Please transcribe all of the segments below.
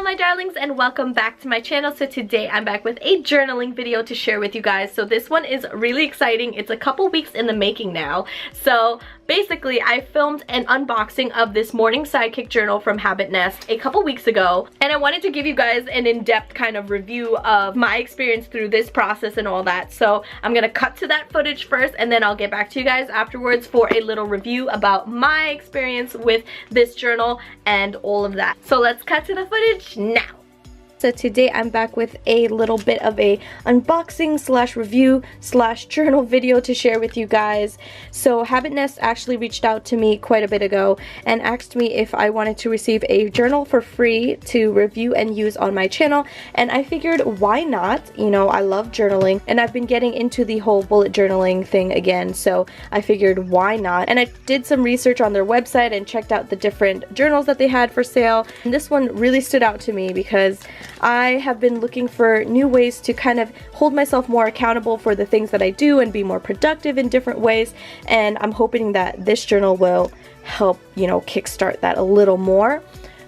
my darlings, and welcome back to my channel. So today I'm back with a journaling video to share with you guys. So this one is really exciting. It's a couple weeks in the making now. So basically I filmed an unboxing of this Morning Sidekick journal from Habit Nest a couple weeks ago, and I wanted to give you guys an in-depth kind of review of my experience through this process and all that. So I'm gonna cut to that footage first, and then I'll get back to you guys afterwards for a little review about my experience with this journal and all of that. So let's cut to the footage now. So today I'm back with a little bit of a unboxing slash review slash journal video to share with you guys. So Habit Nest actually reached out to me quite a bit ago and asked me if I wanted to receive a journal for free to review and use on my channel, and I figured why not? You know, I love journaling and I've been getting into the whole bullet journaling thing again, so I figured why not? And I did some research on their website and checked out the different journals that they had for sale, and this one really stood out to me because I have been looking for new ways to kind of hold myself more accountable for the things that I do and be more productive in different ways, and I'm hoping that this journal will help, you know, kickstart that a little more.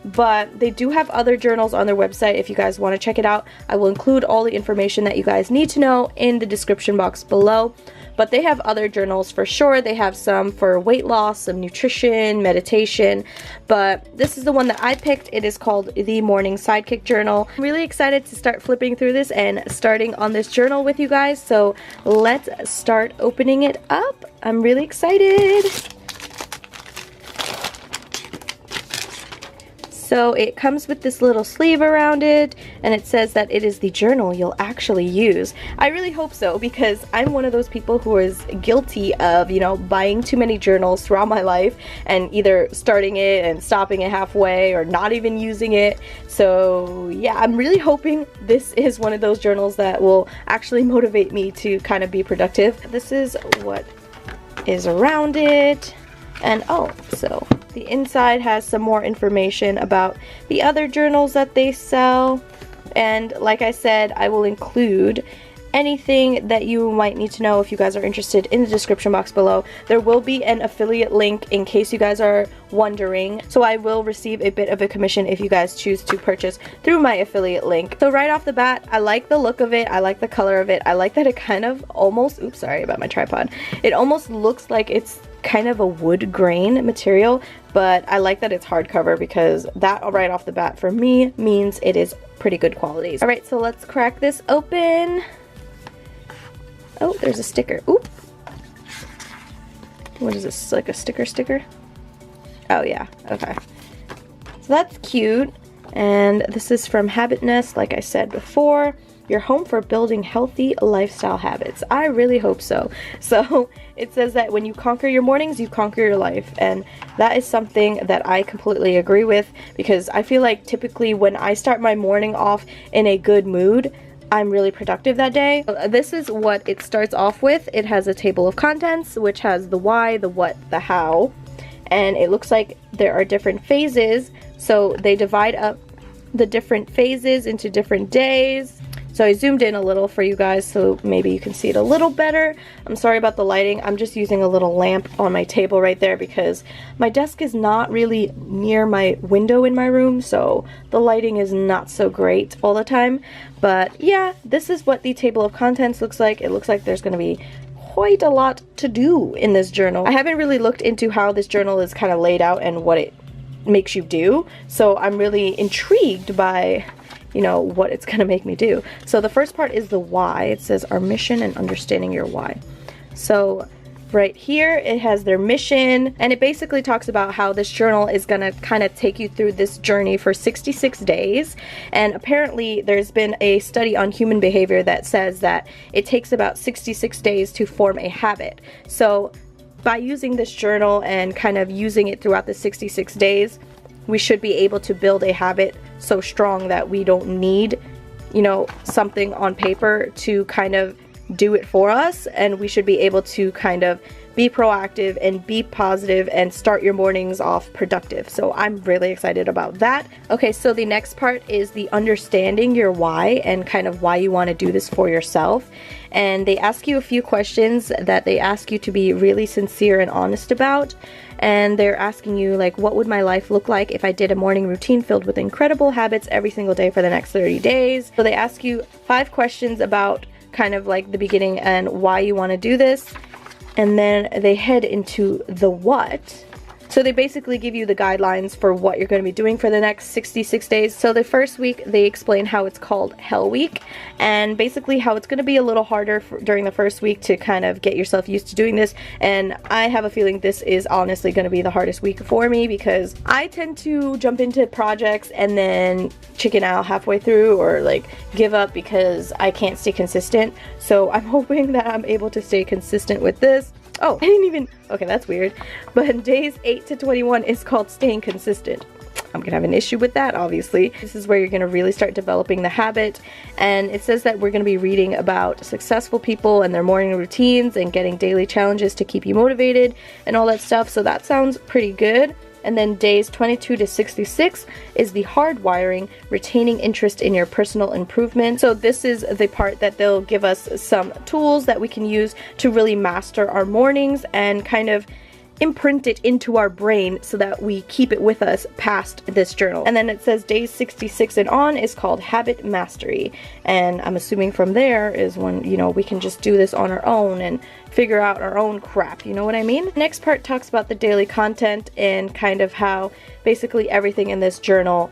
But they do have other journals on their website if you guys want to check it out. I will include all the information that you guys need to know in the description box below. But they have other journals for sure. They have some for weight loss, some nutrition, meditation, but this is the one that I picked. It is called the Morning Sidekick Journal. I'm really excited to start flipping through this and starting on this journal with you guys, so let's start opening it up. I'm really excited. So it comes with this little sleeve around it, and it says that it is the journal you'll actually use. I really hope so, because I'm one of those people who is guilty of, you know, buying too many journals throughout my life and either starting it and stopping it halfway or not even using it. So yeah, I'm really hoping this is one of those journals that will actually motivate me to kind of be productive. This is what is around it. And oh, so the inside has some more information about the other journals that they sell, and like I said, I will include anything that you might need to know if you guys are interested in the description box below. There will be an affiliate link in case you guys are wondering, so I will receive a bit of a commission if you guys choose to purchase through my affiliate link. So right off the bat, I like the look of it, I like the color of it, I like that it kind of almost, oops, sorry about my tripod, it almost looks like it's kind of a wood grain material, but I like that it's hardcover because that right off the bat for me means it is pretty good quality. Alright, so let's crack this open. Oh, there's a sticker. Oop. What is this, like a sticker? Oh yeah, okay. So that's cute, and this is from Habit Nest, like I said before. Your home for building healthy lifestyle habits. I really hope so. So it says that when you conquer your mornings, you conquer your life, and that is something that I completely agree with, because I feel like typically when I start my morning off in a good mood, I'm really productive that day. This is what it starts off with. It has a table of contents which has the why, the what, the how, and it looks like there are different phases, so they divide up the different phases into different days. So I zoomed in a little for you guys so maybe you can see it a little better. I'm sorry about the lighting. I'm just using a little lamp on my table right there because my desk is not really near my window in my room, so the lighting is not so great all the time. But yeah, this is what the table of contents looks like. It looks like there's going to be quite a lot to do in this journal. I haven't really looked into how this journal is kind of laid out and what it makes you do, so I'm really intrigued by, you know, what it's gonna make me do. So the first part is the why. It says our mission and understanding your why. So right here it has their mission, and it basically talks about how this journal is gonna kind of take you through this journey for 66 days. And apparently there's been a study on human behavior that says that it takes about 66 days to form a habit. So by using this journal and kind of using it throughout the 66 days, we should be able to build a habit so strong that we don't need, you know, something on paper to kind of do it for us, and we should be able to kind of be proactive and be positive and start your mornings off productive. So I'm really excited about that. Okay, so the next part is the understanding your why and kind of why you want to do this for yourself. And they ask you a few questions that they ask you to be really sincere and honest about. And they're asking you, like, what would my life look like if I did a morning routine filled with incredible habits every single day for the next 30 days? So they ask you 5 questions about kind of like the beginning and why you want to do this. And then they head into the what. So they basically give you the guidelines for what you're going to be doing for the next 66 days. So the first week, they explain how it's called Hell Week, and basically how it's going to be a little harder during the first week to kind of get yourself used to doing this. And I have a feeling this is honestly going to be the hardest week for me, because I tend to jump into projects and then chicken out halfway through, or like give up because I can't stay consistent. So I'm hoping that I'm able to stay consistent with this. Oh, I didn't even, okay, that's weird. But days 8 to 21 is called staying consistent. I'm gonna have an issue with that, obviously. This is where you're gonna really start developing the habit. And it says that we're gonna be reading about successful people and their morning routines and getting daily challenges to keep you motivated and all that stuff. So that sounds pretty good. And then days 22 to 66 is the hardwiring, retaining interest in your personal improvement. So this is the part that they'll give us some tools that we can use to really master our mornings and kind of imprint it into our brain so that we keep it with us past this journal. And then it says days 66 and on is called habit mastery. And I'm assuming from there is when, you know, we can just do this on our own and figure out our own crap, you know what I mean? Next part talks about the daily content and kind of how basically everything in this journal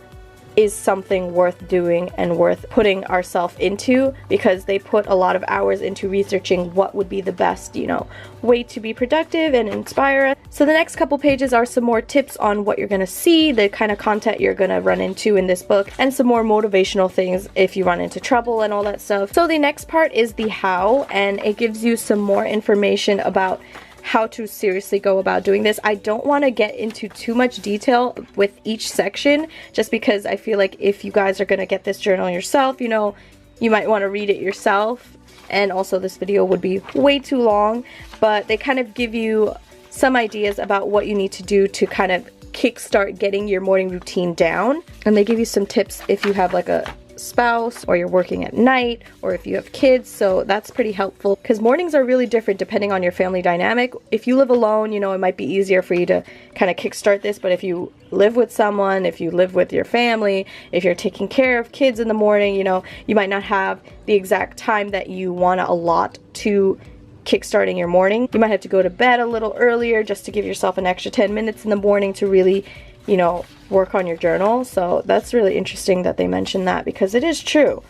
is something worth doing and worth putting ourselves into, because they put a lot of hours into researching what would be the best, you know, way to be productive and inspire us. So the next couple pages are some more tips on what you're gonna see, the kind of content you're gonna run into in this book, and some more motivational things if you run into trouble and all that stuff. So the next part is the how, and it gives you some more information about how to seriously go about doing this. I don't want to get into too much detail with each section, just because I feel like if you guys are going to get this journal yourself, you know, you might want to read it yourself, and also this video would be way too long. But they kind of give you some ideas about what you need to do to kind of kickstart getting your morning routine down, and they give you some tips if you have like a spouse, or you're working at night, or if you have kids. So that's pretty helpful, because mornings are really different depending on your family dynamic. If you live alone, you know, it might be easier for you to kind of kickstart this, but if you live with someone, if you live with your family, if you're taking care of kids in the morning, you know, you might not have the exact time that you want to allot to kickstarting your morning. You might have to go to bed a little earlier just to give yourself an extra 10 minutes in the morning to really, you know, work on your journal. So that's really interesting that they mention that, because it is true.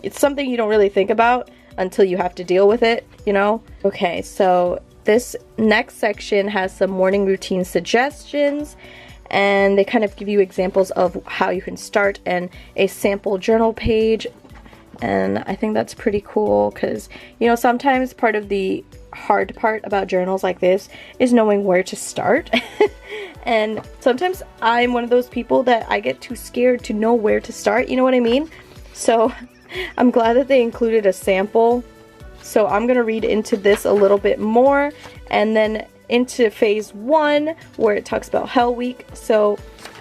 It's something you don't really think about until you have to deal with it, you know? Okay, so this next section has some morning routine suggestions, and they kind of give you examples of how you can start and a sample journal page. And I think that's pretty cool, because, you know, sometimes part of the hard part about journals like this is knowing where to start. And sometimes I'm one of those people that I get too scared to know where to start, you know what I mean? So I'm glad that they included a sample. So I'm gonna read into this a little bit more, and then into phase 1 where it talks about Hell Week. So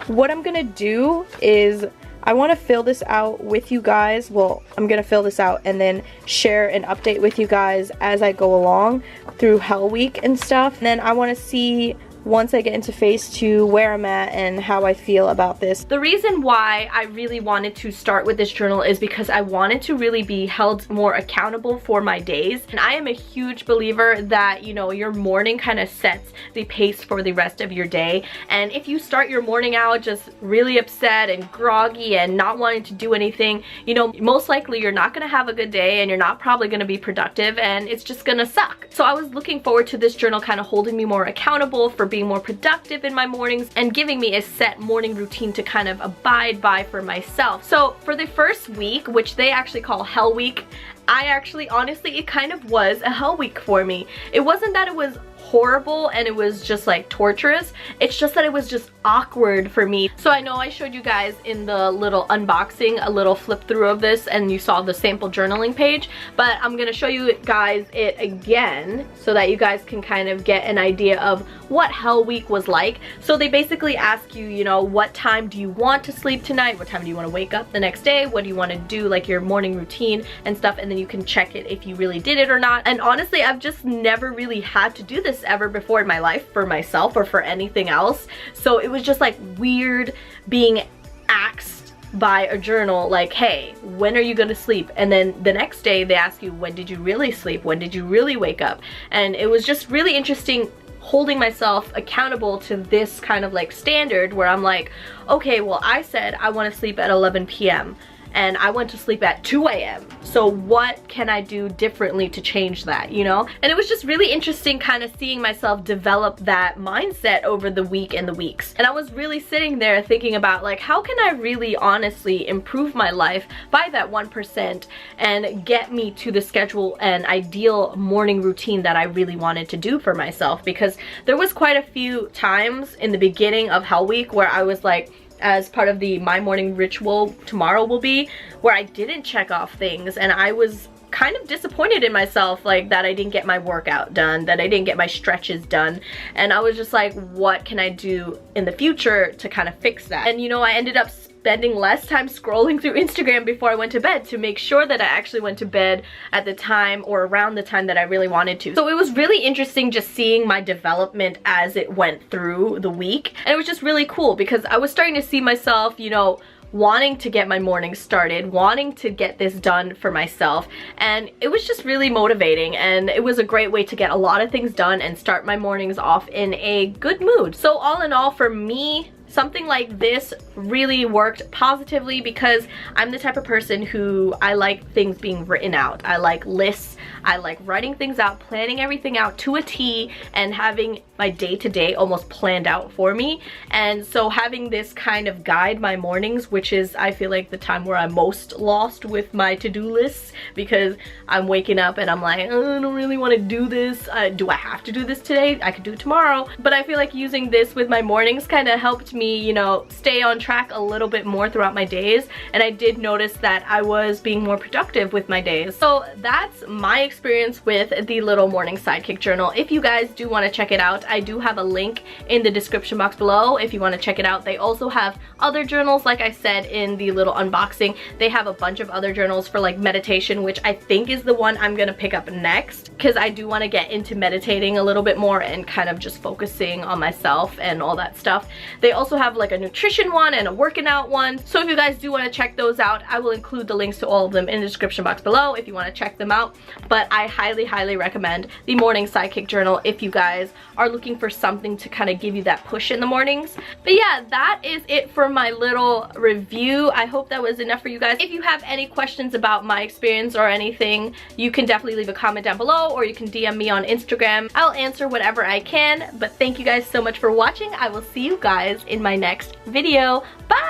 what I'm gonna do is I want to fill this out with you guys. Well, I'm going to fill this out and then share an update with you guys as I go along through Hell Week and stuff. And then I want to see, once I get into phase 2, where I'm at and how I feel about this. The reason why I really wanted to start with this journal is because I wanted to really be held more accountable for my days. And I am a huge believer that, you know, your morning kind of sets the pace for the rest of your day. And if you start your morning out just really upset and groggy and not wanting to do anything, you know, most likely you're not gonna have a good day, and you're not probably gonna be productive, and it's just gonna suck. So I was looking forward to this journal kind of holding me more accountable for being more productive in my mornings and giving me a set morning routine to kind of abide by for myself. So for the first week, which they actually call Hell Week, honestly, it kind of was a hell week for me. It wasn't that it was horrible and it was just like torturous. It's just that it was just awkward for me. So I know I showed you guys in the little unboxing a little flip through of this and you saw the sample journaling page, but I'm gonna show you guys it again so that you guys can kind of get an idea of what Hell Week was like. So they basically ask you, you know, what time do you want to sleep tonight? What time do you want to wake up the next day? What do you want to do, like your morning routine and stuff, and then you can check it if you really did it or not. And honestly, I've just never really had to do this ever before in my life for myself or for anything else. So it was just like weird being asked by a journal like, hey, when are you gonna sleep? And then the next day they ask you, when did you really sleep? When did you really wake up? And it was just really interesting holding myself accountable to this kind of like standard where I'm like, okay, well, I said I want to sleep at 11 p.m. and I went to sleep at 2 a.m. So what can I do differently to change that, you know? And it was just really interesting kind of seeing myself develop that mindset over the week and the weeks. And I was really sitting there thinking about like, how can I really honestly improve my life by that 1% and get me to the schedule and ideal morning routine that I really wanted to do for myself? Because there was quite a few times in the beginning of Hell Week where I was like, as part of the my morning ritual tomorrow will be, where I didn't check off things and I was kind of disappointed in myself, like that I didn't get my workout done, that I didn't get my stretches done, and I was just like, what can I do in the future to kind of fix that? And you know, I ended up spending less time scrolling through Instagram before I went to bed to make sure that I actually went to bed at the time or around the time that I really wanted to. So it was really interesting just seeing my development as it went through the week. And it was just really cool because I was starting to see myself, you know, wanting to get my morning started, wanting to get this done for myself, and it was just really motivating, and it was a great way to get a lot of things done and start my mornings off in a good mood. So all in all, for me, something like this really worked positively because I'm the type of person who I like things being written out. I like lists, I like writing things out, planning everything out to a T, and having my day-to-day almost planned out for me. And so having this kind of guide my mornings, which is I feel like the time where I'm most lost with my to-do lists, because I'm waking up and I'm like, oh, I don't really want to do this. Do I have to do this today? I could do it tomorrow. But I feel like using this with my mornings kind of helped me, you know, stay on track a little bit more throughout my days. And I did notice that I was being more productive with my days. So that's my experience with the little Morning Sidekick journal. If you guys do want to check it out, I do have a link in the description box below if you want to check it out. They also have other journals, like I said in the little unboxing. They have a bunch of other journals for like meditation, which I think is the one I'm gonna pick up next, because I do want to get into meditating a little bit more and kind of just focusing on myself and all that stuff. They also have like a nutrition one and a working out one. So if you guys do want to check those out, I will include the links to all of them in the description box below if you want to check them out. But I highly recommend the Morning Sidekick journal if you guys are looking for something to kind of give you that push in the mornings. But yeah, that is it for my little review. I hope that was enough for you guys. If you have any questions about my experience or anything, you can definitely leave a comment down below, or you can DM me on Instagram. I'll answer whatever I can. But thank you guys so much for watching. I will see you guys in my next video. Bye!